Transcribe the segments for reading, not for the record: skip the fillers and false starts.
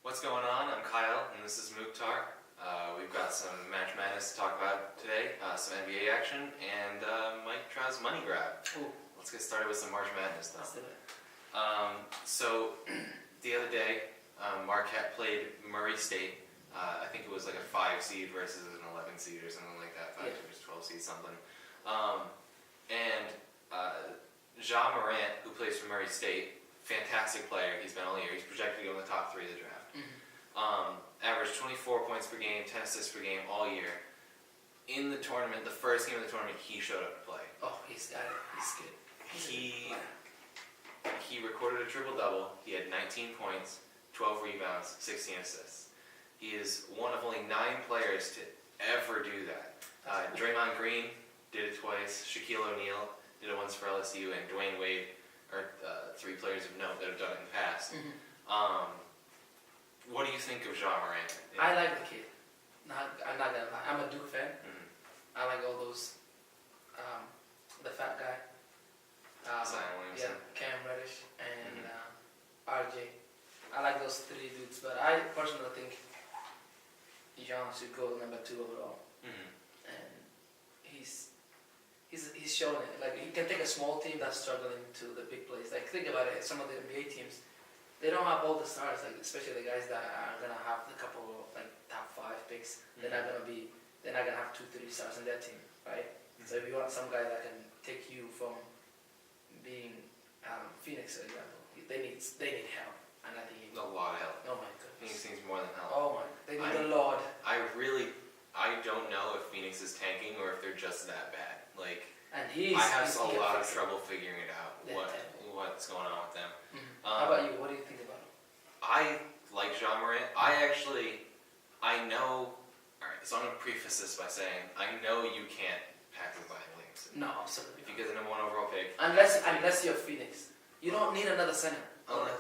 What's going on? I'm Kyle, and this is Mukhtar. We've got some Match Madness to talk about today, some NBA action, and Mike tries money grab. Ooh. Let's get started with some March Madness, though. Let's do it. So, the other day, Marquette played Murray State. I think it was like a 5 seed versus an 11 seed or something like that. 5 seed, 12 seed, something. Ja Morant, who plays for Murray State, fantastic player. He's been all year. He's projected to go in the top 3 of the draft. Averaged 24 points per game, 10 assists per game all year. In the tournament, the first game of the tournament, he showed up to play. Oh, he's got it. He's good. He recorded a triple-double. He had 19 points, 12 rebounds, 16 assists. He is one of only 9 players to ever do that. Draymond Green did it twice. Shaquille O'Neal did it once for LSU, and Dwayne Wade are 3 players of note that have done it in the past. What do you think of Ja Morant? I like the kid. I'm not gonna lie. I'm a Duke fan. I like all those. The fat guy. Zion Williamson. Yeah, Cam Reddish and RJ. I like those 3 dudes, but I personally think John should go number 2 overall. And he's showing it. Like, he can take a small team that's struggling to the big plays. Like, think about it. Some of the NBA teams, they don't have all the stars. Like, especially the guys that are gonna have a couple of like top 5 picks. They're not gonna have 2-3 stars in their team, right? So if you want some guy that can take you from being Phoenix, for example, they need help, and I think A lot of help. oh my goodness. Phoenix needs more than help. Oh my, they need the Lord. I don't know if Phoenix is tanking or if they're just that bad. Like, And I have a lot of trouble figuring it out. They're What's going on with them? How about you? What do you think about him? I like Ja Morant. I know. All right, so I'm gonna preface this by saying I know you can't pass with Zion Williamson. No, absolutely. If you get the number 1 overall pick. Unless you're Phoenix, you don't need another center.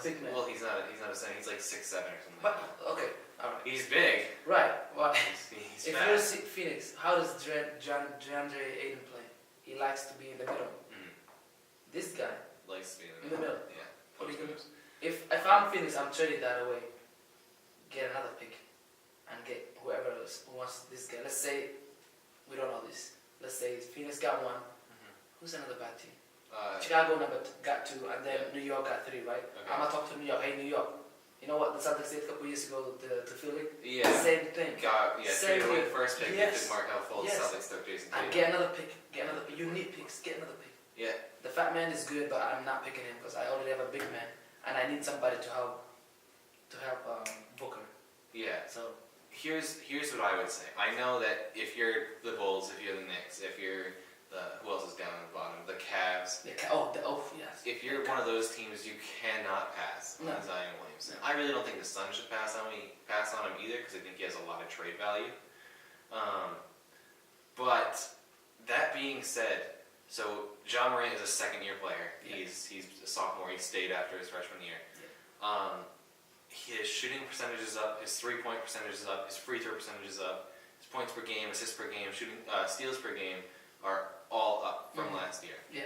Big man. Well, he's not a center. He's like 6'7" or something. But okay, all right. He's big. Right. Well, He's if fast. you're Phoenix, how does DeAndre Ayton play? He likes to be in the middle. This guy Likes to be in the middle. Yeah. What are you gonna do? If I'm Phoenix, I'm trading that away. Get another pick, and get whoever else who wants this guy. Let's say we don't know this. Let's say Phoenix got 1. Who's another bad team? Chicago got 2, and then New York got 3, right? Okay. I'm gonna talk to New York. Hey, New York. You know what the Celtics did a couple years ago to Philly? Yeah. Same thing. Trade away the first pick. Yes. They took Markelle Fultz. Yes. Celtics took Jason And Tatum. get another pick. You need picks. Get another pick. Yeah. The fat man is good, but I'm not picking him because I already have a big man, and I need somebody to help Booker. Yeah. So Here's what I would say. I know that if you're the Bulls, if you're the Knicks, if you're who else is down at the bottom? The Cavs. yes. If you're one of those teams, you cannot pass on Zion Williamson. No. I really don't think the Suns should pass on him either because I think he has a lot of trade value. But that being said, so Ja Morant is a second-year player. Yeah. He's a sophomore. He stayed after his freshman year. His shooting percentage is up. His three-point percentage is up. His free throw percentage is up. His points per game, assists per game, steals per game are all up from last year. Yeah.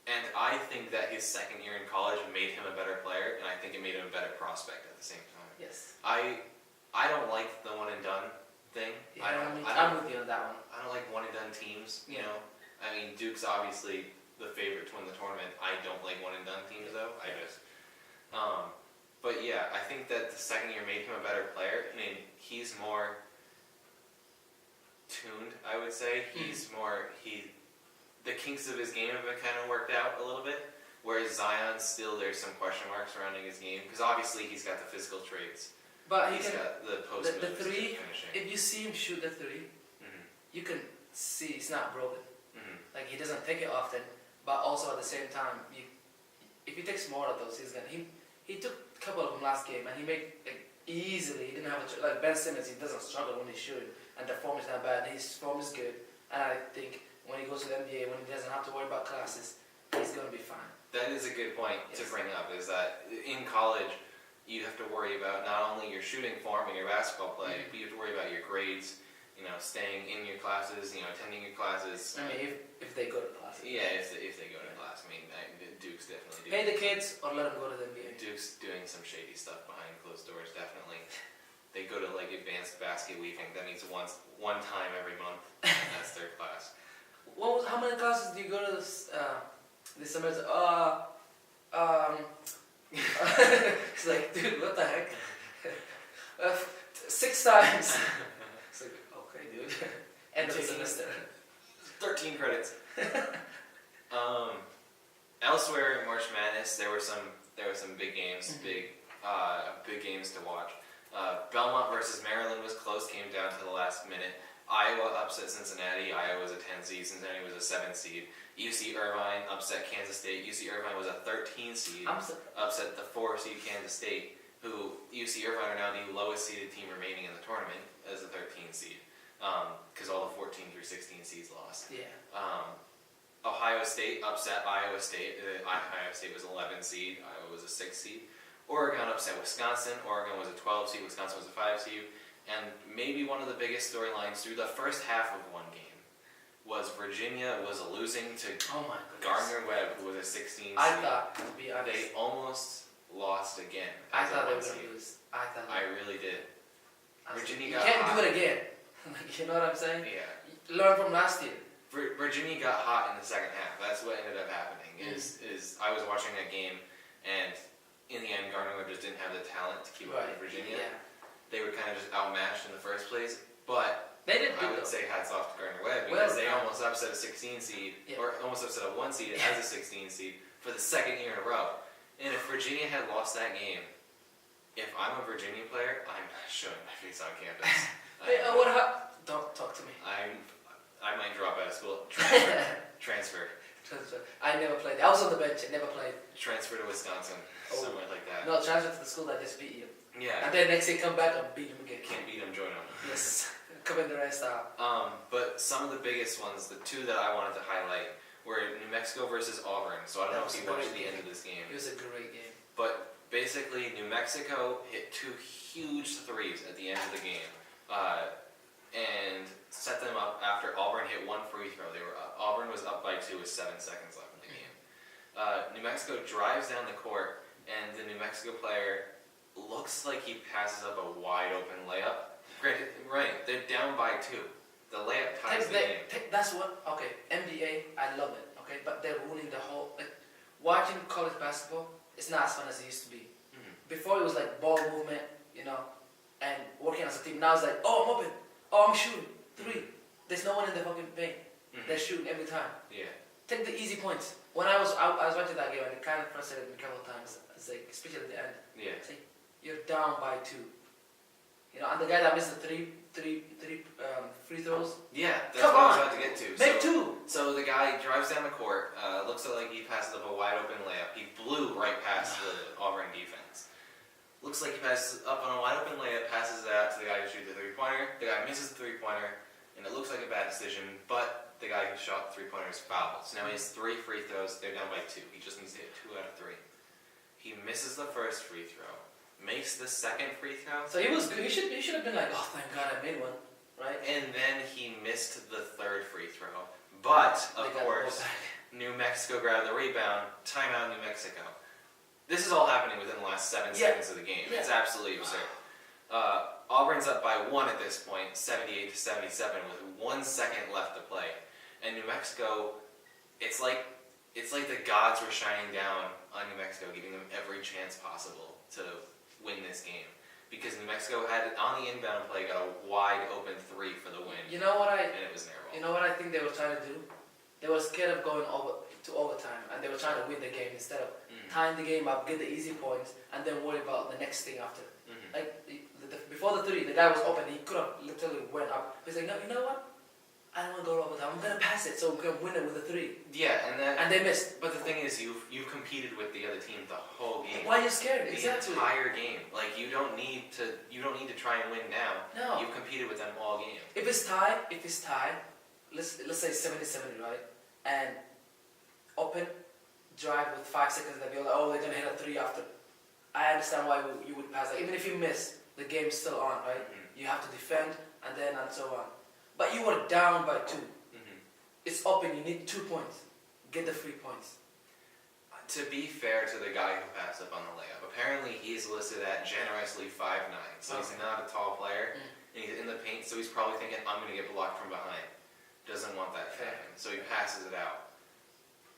And I think that his second year in college made him a better player, and I think it made him a better prospect at the same time. Yes. I don't like the one and done thing. Yeah, I'm with you on that one. I don't like one and done teams. You Yeah. know, I mean Duke's obviously the favorite to win the tournament. I don't like one and done teams though. But yeah, I think that the second year made him a better player. I mean, he's more tuned, I would say. The kinks of his game have been kind of worked out a little bit. Whereas Zion, still there's some question marks surrounding his game because obviously he's got the physical traits. But He's got the post the moves, 3. finishing. If you see him shoot the 3, you can see it's not broken. Like, he doesn't take it often, but also at the same time, if he takes more of those, he's gonna. He took a couple of them last game, and he made easily. He didn't have like Ben Simmons. He doesn't struggle when he's shooting, and the form is not bad. His form is good, and I think when he goes to the NBA, when he doesn't have to worry about classes, he's gonna be fine. That is a good point to bring up. Is that in college, you have to worry about not only your shooting form and your basketball play, but you have to worry about your grades. You know, staying in your classes. You know, attending your classes. I mean, if they go to class. Yeah, if they go to class. I mean, Duke's definitely doing. Pay the kids or let them go to the NBA. Duke's doing some shady stuff behind closed stores, definitely. They go to like advanced basket weaving. That means one time every month. That's their class. How many classes do you go to this semester? It's like, dude, what the heck? 6 times. It's like, okay, dude. End of the semester. 13 credits. Elsewhere in March Madness, there were some big games, big games to watch. Belmont versus Maryland was close, came down to the last minute. Iowa upset Cincinnati. Iowa was a 10 seed. Cincinnati was a 7 seed. UC Irvine upset Kansas State. UC Irvine was a 13 seed. Upset the 4 seed Kansas State, who UC Irvine are now the lowest seeded team remaining in the tournament as a 13 seed, because all the 14 through 16 seeds lost. Yeah. Ohio State upset Iowa State. Ohio State was 11 seed. Iowa was a 6 seed. Oregon upset Wisconsin. Oregon was a 12 seed. Wisconsin was a 5 seed. And maybe one of the biggest storylines through the first half of one game was Virginia was losing to Gardner-Webb, who was a 16 seed. I thought, to be honest, they almost lost again. I thought they were going to lose. I really did. Virginia you got can't hot. do it again. You know what I'm saying? Yeah. Learn from last year. Virginia got hot in the second half. That's what ended up happening. Is I was watching that game, and in the end, Gardner-Webb just didn't have the talent to keep up with Virginia. Yeah. They were kind of just outmatched in the first place. But they did I would say hats off to Gardner-Webb because they almost upset a 16 seed, or almost upset a 1 seed as a 16 seed for the second year in a row. And if Virginia had lost that game, if I'm a Virginia player, I'm not showing my face on campus. Hey, what happened? Don't talk to me. I might drop out of school. Transfer. I never played. I was on the bench. I never played. Transfer to Wisconsin, somewhere like that. No, transfer to the school that just beat you. Yeah. And then next year come back and beat them again. Can't beat them, join them. Yes. Come in the rest out. But some of the biggest ones, the 2 that I wanted to highlight, were New Mexico versus Auburn. So I don't know if you watched the end of this game. It was a great game. But basically, New Mexico hit 2 huge threes at the end of the game. And set them up after Auburn hit 1 free throw. Auburn was up by 2 with 7 seconds left in the game. New Mexico drives down the court, and the New Mexico player looks like he passes up a wide open layup. Granted, right, they're down by 2. The layup ties the game. That's what, NBA, I love it, but they're ruining the whole, watching college basketball, it's not as fun as it used to be. Before it was like ball movement, and working as a team. Now it's like, oh, I'm open. Oh, I'm shooting. 3. There's no one in the fucking paint. They're shooting every time. Yeah. Take the easy points. When I was watching that game, and it kind of frustrated me a couple of times. It's like, especially at the end. Yeah. It's like, you're down by 2. And the guy that missed the three free throws. Yeah, that's what I was about to get to. Make 2. So the guy drives down the court. Looks like he passes up a wide open layup. He blew right past the Auburn defense. Looks like he passes up on a wide open layup, passes it out to the guy who shoots the 3-pointer. The guy misses the 3-pointer, and it looks like a bad decision, but the guy who shot the 3-pointer is fouled. So now he has 3 free throws. They're down by 2. He just needs to hit 2 out of 3. He misses the first free throw, makes the second free throw. So he was good. He should have been like, oh, thank God I made one, right? And then he missed the third free throw. But, of course, New Mexico grabbed the rebound. Timeout, New Mexico. This is all happening within the last 7 seconds of the game. Yeah. It's absolutely absurd. Auburn's up by 1 at this point, 78-77, with 1 second left to play. And New Mexico, it's like the gods were shining down on New Mexico, giving them every chance possible to win this game. Because New Mexico had, on the inbound play, got a wide open 3 for the win. And it was near ball. You know what I think they were trying to do? They were scared of going to overtime, and they were trying to win the game instead of tying the game up, get the easy points, and then worry about the next thing after. Like before the 3, the guy was open. He could have literally went up. He's like, no, you know what? I don't want to go to overtime. I'm gonna pass it, so we can win it with a 3. Yeah, and they missed. But the thing is, you've competed with the other team the whole game. Why are you scared? The Exactly. entire game. Like you don't need to try and win now. No. You've competed with them all game. If it's tied, let's say 70-70, right? And open, drive with 5 seconds left. You're like, oh, they're gonna hit a 3 after. I understand why you would pass. Like even if you miss, the game's still on, right? You have to defend and so on. But you were down by 2. It's open. You need 2 points. Get the 3 points. to be fair to the guy who passed up on the layup, apparently he's listed at generously 5'9", so he's not a tall player, and he's in the paint, so he's probably thinking, I'm going to get blocked from behind. Doesn't want that to happen, so he passes it out.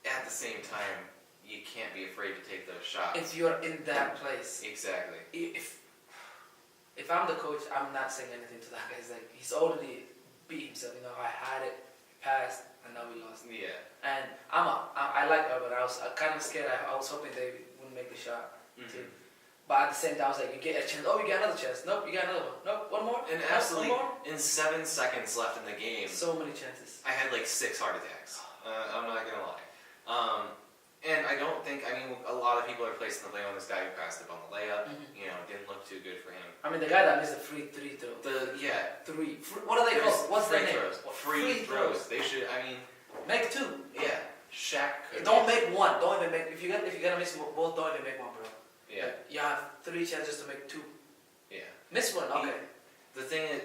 At the same time, you can't be afraid to take those shots. If you're in that place. Exactly. If I'm the coach, I'm not saying anything to that guy. It's like, he's already beat himself, I had it, passed, and now we lost. Yeah. And I like Urban. I was kind of scared. I was hoping they wouldn't make the shot too. But at the same time, I was like, you get a chance. Oh, you get another chance. Nope, you got another one. Nope, one more. And nope, absolutely, one more. in 7 seconds left in the game, So many chances. I had like 6 heart attacks. I'm not gonna lie. And I don't think, a lot of people are placing the blame on this guy who passed up on the layup. Didn't look too good for him. The guy that missed the free throw. What are they called? What's their name? Free throws. They should. Make 2. Yeah. Shaq. Don't make 1. Don't even make. If you gotta miss both, don't even make 1, bro. Yeah. You have 3 chances to make 2. Yeah. Miss 1. Okay. The thing is,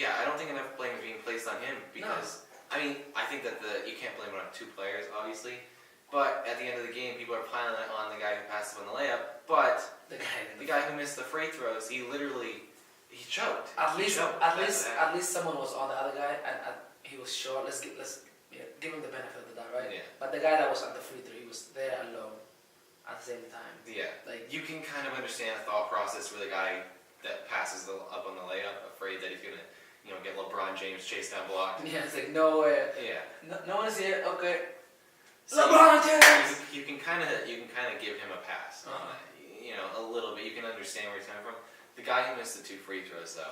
I don't think enough blame is being placed on him because I think that you can't blame it on 2 players, obviously. But at the end of the game, people are piling it on the guy who passed up on the layup. But the guy who missed the free throws, he choked. At least someone was on the other guy, and he was short. Let's give him the benefit of the doubt, right? Yeah. But the guy that was at the free throw, he was there alone at the same time. Yeah. You can kind of understand the thought process for the guy that passes up on the layup, afraid that he's gonna, get LeBron James chased down blocked. Yeah, it's like no way. Yeah. No one's here. Okay. So LeBron James. You can kind of give him a pass on that. A little bit. You can understand where he's coming from. The guy who missed the 2 free throws though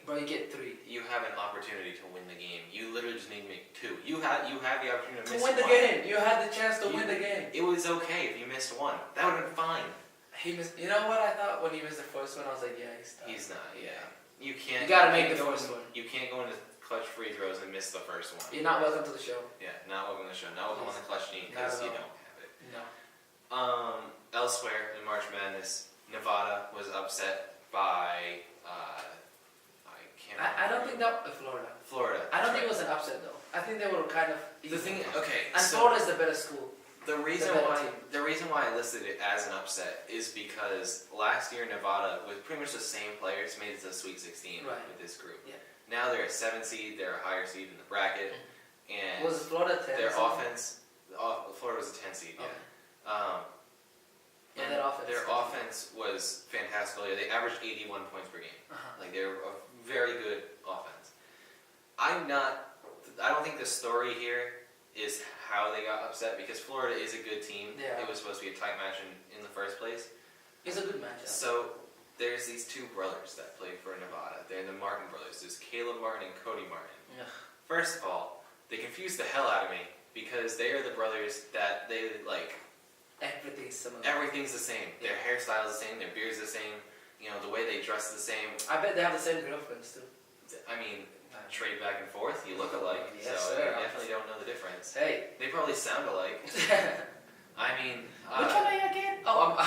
Bro, you get 3. You have an opportunity to win the game. You literally just need to make 2. You had the opportunity to miss win the 1. game. You had the chance to win the game. It was okay if you missed 1. That would have been fine. He missed. You know what I thought when he missed the first one? I was like, yeah, he's done. He's not. Yeah. You can't. You gotta make the first one. You can't go into clutch free throws and miss the first one. You're not welcome to the show. Yeah, not welcome to the show. Not welcome on the clutch team because you don't have it. No. Elsewhere in March Madness, Nevada was upset by I can't remember. I don't think that Florida. Florida. I don't think it was an upset though. I think they were kind of. The thing, okay. And so Florida's the better school. the reason why I listed it as an upset is because last year Nevada, with pretty much the same players, made it to the Sweet 16 with this group. Yeah. Now they're a 7 seed. They're a higher seed in the bracket, and Was Florida 10? their offense. Florida was a 10 seed. Yeah. Okay. And their offense was fantastic. They averaged 81 points per game. Like they're a very good offense. I don't think the story here is how they got upset because Florida is a good team. Yeah. It was supposed to be a tight match in the first place. It's a good matchup. So there's these 2 brothers that play for Nevada. They're the Martin brothers. There's Caleb Martin and Cody Martin. Yeah. First of all, they confused the hell out of me because they are the brothers that they like. Everything's similar. Everything's the same. Their hairstyle is the same. Their beard's the same. The way they dress is the same. I bet they have the same girlfriends too. Trade back and forth. You look alike, Yes, so sir. you definitely don't know the difference. Hey. They probably sound alike. Which Which one are you again? Oh,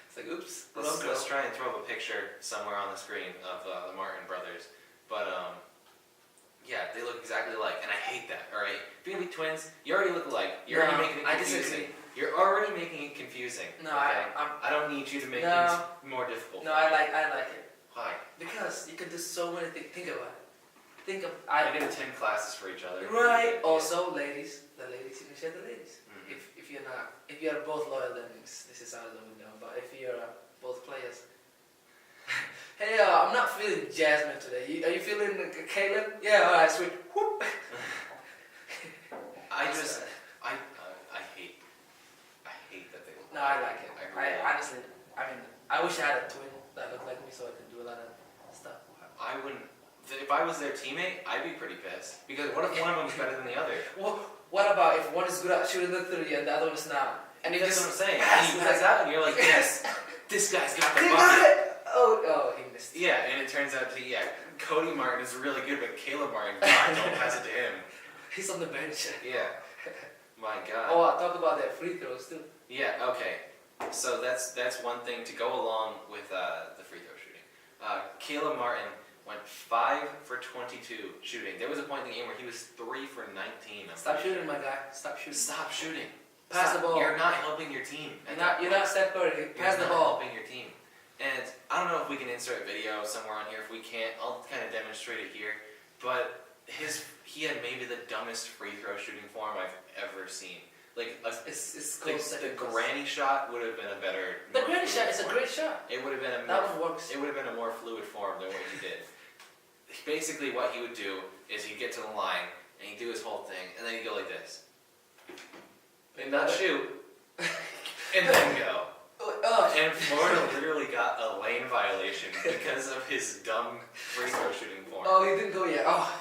it's like, oops. Let's try and throw up a picture somewhere on the screen of the Martin brothers. But yeah, they look exactly alike, and I hate that. All right, being twins, you already look alike. You're already making it confusing. You're already making it confusing. No, okay? I don't need you to make things more difficult. No, I like it. Why? Because you can do so many things. Think about it. They can attend classes for each other. Right. Also, ladies, the ladies, you can share the ladies. Mm-hmm. If you're both loyal, then this is out of the window. But if you're both players, hey, I'm not feeling Jasmine today. Are you feeling Caleb? Yeah. All right, sweet. Whoop. I hate that they look. No, I like it. I honestly, I wish I had a twin that looked like me, so I could do a lot of stuff. I wouldn't. If I was their teammate, I'd be pretty pissed. Because what if one of them's better than the other? Well, what about if one is good at shooting the 3 and the other one is not? And that's what I'm saying. And he does that, and you're like, yes, this guy's got the bucket. bucket. Oh, he missed it. Yeah, and it turns out Cody Martin is really good, but Caleb Martin, God, don't pass it to him. He's on the bench. Yeah. My God. Oh, I'll talk about their free throws too. Yeah, okay. So that's one thing to go along with the free throw shooting. Caleb Martin went 5 for 22 shooting. There was a point in the game where he was 3 for 19. Stop shooting, my guy. Stop shooting. Stop shooting. Pass the ball. You're not helping your team. You're not Steph Curry. Pass the You're not ball. helping your team. And I don't know if we can insert video somewhere on here. If we can't, I'll kind of demonstrate it here. But he had maybe the dumbest free throw shooting form I've ever seen. Like It's close. the granny shot would have been a better. The granny shot is a great shot. It would have been That one works. It would have been a more fluid form than what he did. Basically, what he would do is he'd get to the line and he'd do his whole thing, and then he'd go like this, and not shoot, and then go. And Florida literally got a lane violation because of his dumb free throw shooting form. Oh, he didn't go yet. Oh.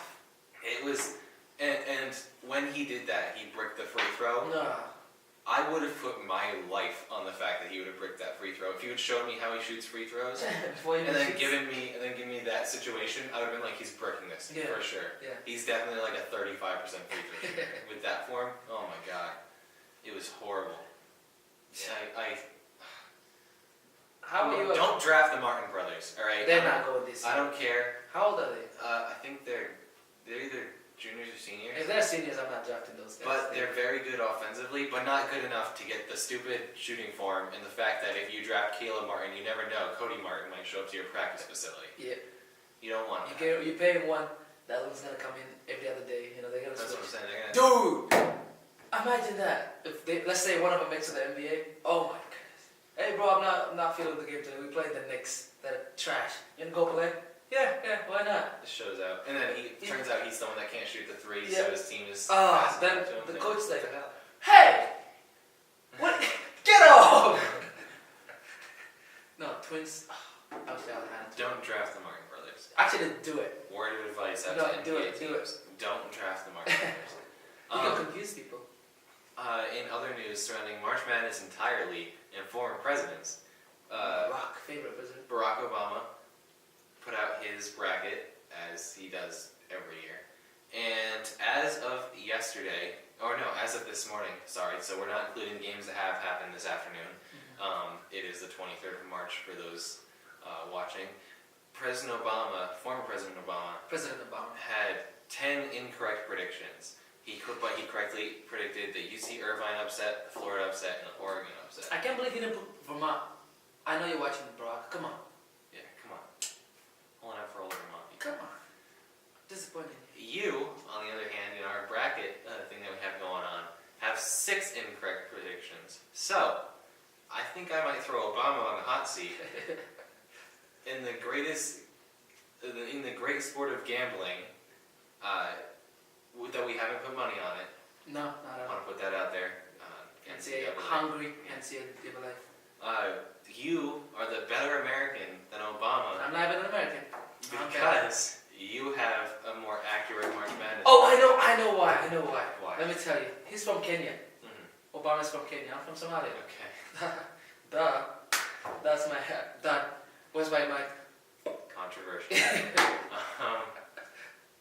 It was, and when he did that, he bricked the free throw. No. I would have put my life on the fact that he would have bricked that free throw. If he would show me how he shoots free throws, and then given me that situation, I would have been like, he's bricking this for sure. Yeah. He's definitely like a 35% free throw shooter. With that form. Oh my god, it was horrible. Yeah. How about you? Don't draft the Martin brothers. All right. They're not going this year. I don't care. How old are they? I think they're either juniors or seniors. If they're seniors, I'm not drafting those guys. But they're very good offensively, but not good enough to get the stupid shooting form and the fact that if you draft Caleb Martin, you never know, Cody Martin might show up to your practice facility. Yeah. You don't want that. You pay him one, that one's gonna come in every other day. You know, they're gonna That's switch. what I'm saying. They're gonna Dude! Imagine that. If they, let's say one of them makes it to the NBA. Oh my goodness. Hey bro, I'm not feeling the game today. We played the Knicks. They're trash. You wanna go play? Yeah, why not? It shows out. And then he turns out he's the one that can't shoot the three, Yeah. so his team is Then it to him. the coach's like, hey! What? Get off! No, twins. I wish I had. Don't draft the Martin brothers. Actually, do it. Word of advice out No, to do NBA it, do teams. Don't draft the Martin brothers. You can confuse people. In other news surrounding March Madness entirely and former presidents, Favorite president. Barack Obama put out his bracket, as he does every year. And as of yesterday, as of this morning, sorry, so we're not including games that have happened this afternoon. It is the 23rd of March for those watching. Former President Obama, had 10 incorrect predictions. But he correctly predicted the UC Irvine upset, the Florida upset, and the Oregon upset. I can't believe he didn't put Vermont. I know you're watching, Barack. Come on. Yeah, come on. Pulling out for older Vermont people. Come on. Disappointing. You, on the other hand, in our bracket thing that we have going on, have 6 incorrect predictions. So, I think I might throw Obama on the hot seat. In the great sport of gambling, that we haven't put money on it. No, not I at want all. to put that out there. NCAA hungry, NCAA. You are the better American than Obama I'm not even an American. because you have a more accurate March Madness. Oh, I know why. Why? Let me tell you. He's from Kenya. Mm-hmm. Obama's from Kenya. I'm from Somalia. Okay. Duh. That's my done. Where's my mic? Controversial.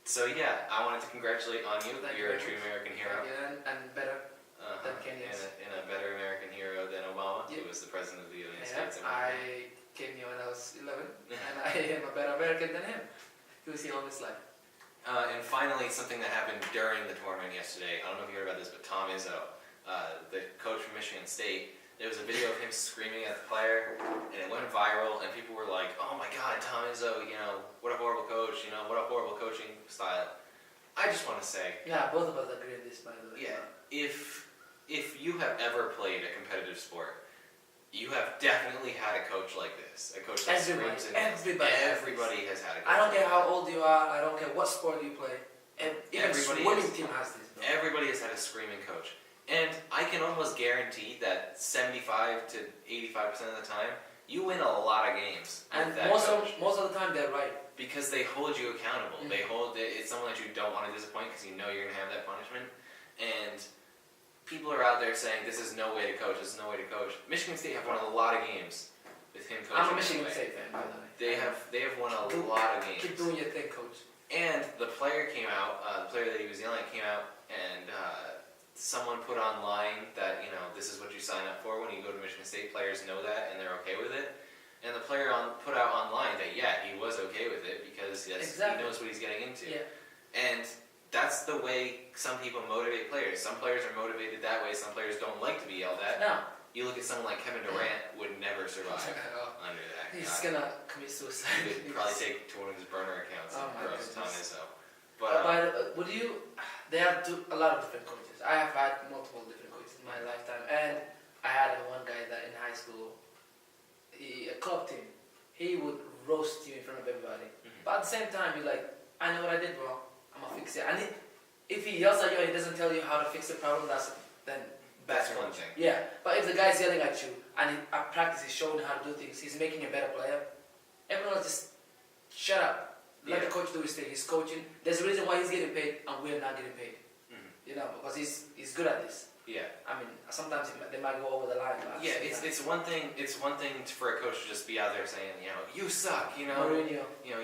So yeah, I wanted to congratulate on you. Thank You're you a true American hero. Yeah, and better than Kenyans. And a better American hero than Obama, who was the president of the United States. I came here when I was 11, and I am a better American than him. He was here all his life. And finally, something that happened during the tournament yesterday. I don't know if you heard about this, but Tom Izzo, the coach from Michigan State, there was a video of him screaming at the player, and it went viral, and people were like, "Oh my God, Tom Izzo, what a horrible coach, what a horrible coaching style." I just want to say, Yeah, both of us agree on this, by the way. yeah, if you have ever played a competitive sport, you have definitely had a coach like this. A coach that screams and everybody has had a coach. I don't care how old you are. I don't care what sport you play. Even swimming team has this. Bro. Everybody has had a screaming coach. And I can almost guarantee that 75 to 85% of the time, you win a lot of games with And that most coach. of the time they're right. Because they hold you accountable. Mm-hmm. It's someone that you don't want to disappoint because you know you're going to have that punishment. And people are out there saying, this is no way to coach, this is no way to coach. Michigan State have won a lot of games with him coaching. I'm a Michigan State fan, by the way. They have won a lot of games. Keep doing your thing, coach. And the player came out, the player that he was yelling at came out, and someone put online that, this is what you sign up for when you go to Michigan State. Players know that, and they're okay with it. And the player put out online that, yeah, he was okay with it because he knows what he's getting into. Yeah. And that's the way some people motivate players. Some players are motivated that way. Some players don't like to be yelled at. No. You look at someone like Kevin Durant, would never survive under that. He's gonna commit suicide. He would probably take to one of his burner accounts and gross Tom Izzo. Would you? They have a lot of different coaches. I have had multiple different coaches in my lifetime, and I had one guy that in high school, a club team, he would roast you in front of everybody. Mm-hmm. But at the same time, you're like, I know what I did wrong. I'm gonna fix it. And if he yells at you and he doesn't tell you how to fix the problem, then that's one thing. Yeah, but if the guy's yelling at you and at practice he's showing you how to do things, he's making a better player, everyone else just shut up. Let the coach do his thing. He's coaching. There's a reason why he's getting paid and we're not getting paid. Mm-hmm. You know, because he's good at this. Yeah. I mean, sometimes they might go over the line. But yeah, it's one thing. It's one thing for a coach to just be out there saying, you know, you suck. You know, Mourinho. You know,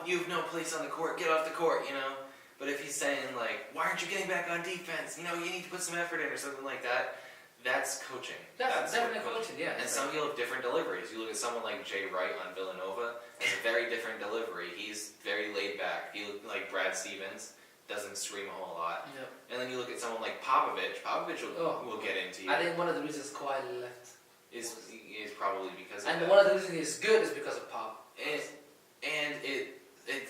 you have no place on the court. Get off the court. You know. But if he's saying like, why aren't you getting back on defense? You know, you need to put some effort in or something like that. That's coaching. That's definitely coaching, yeah. And some people have different deliveries. You look at someone like Jay Wright on Villanova, has a very different delivery. He's very laid back. He like Brad Stevens, doesn't scream a whole lot. Yep. And then you look at someone like Popovich. Popovich will get into you. I think one of the reasons Kawhi left is probably because of and that. one of the reasons he's good is because of Pop. And it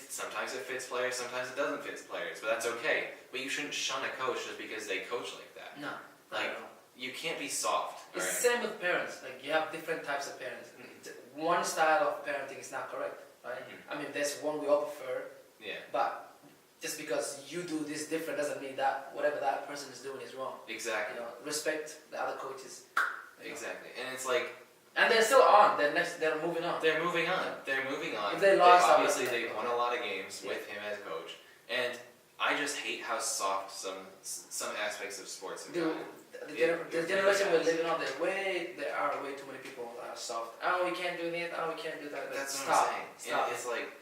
sometimes it fits players, sometimes it doesn't fit players, but that's okay. But you shouldn't shun a coach just because they coach like that. No. Like, you can't be soft. It's right? the same with parents. Like, you have different types of parents. Mm-hmm. One style of parenting is not correct, right? Mm-hmm. I mean, there's one we all prefer. Yeah. But just because you do this different doesn't mean that whatever that person is doing is wrong. Exactly. You know, respect the other coaches. Exactly. And it's like... And they're still on. They're moving on. They're moving on. They're moving on. If they lost, obviously they've won a lot of games with him as coach. And I just hate how soft some aspects of sports have gotten. The generation we're living on, there are way too many people that are soft. Oh, we can't do this. Oh, we can't do that. That's what I'm saying. Stop. It's like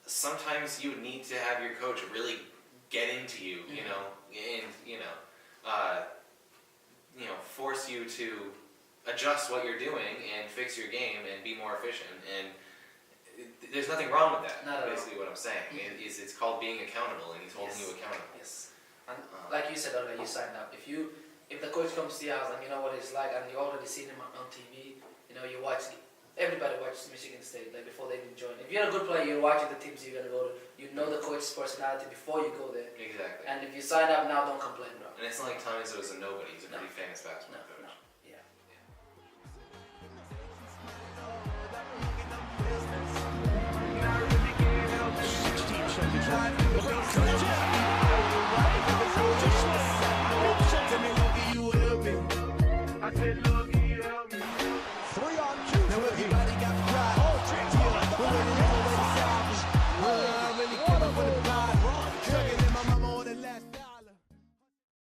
sometimes you need to have your coach really get into you, you know, and force you to adjust what you're doing and fix your game and be more efficient. And there's nothing wrong with that. Not basically, what I'm saying it's called being accountable, and he's holding you accountable. Yes. And like you said earlier, you signed up. If the coach comes to your house and you know what it's like, and you already seen him on TV, you know, you watch. Everybody watches Michigan State like before they even join. If you're a good player, you're watching the teams you're gonna go to. You know the coach's personality before you go there. Exactly. And if you sign up now, don't complain, bro. And it's not like Tom Izzo is a nobody. He's a pretty famous basketball coach.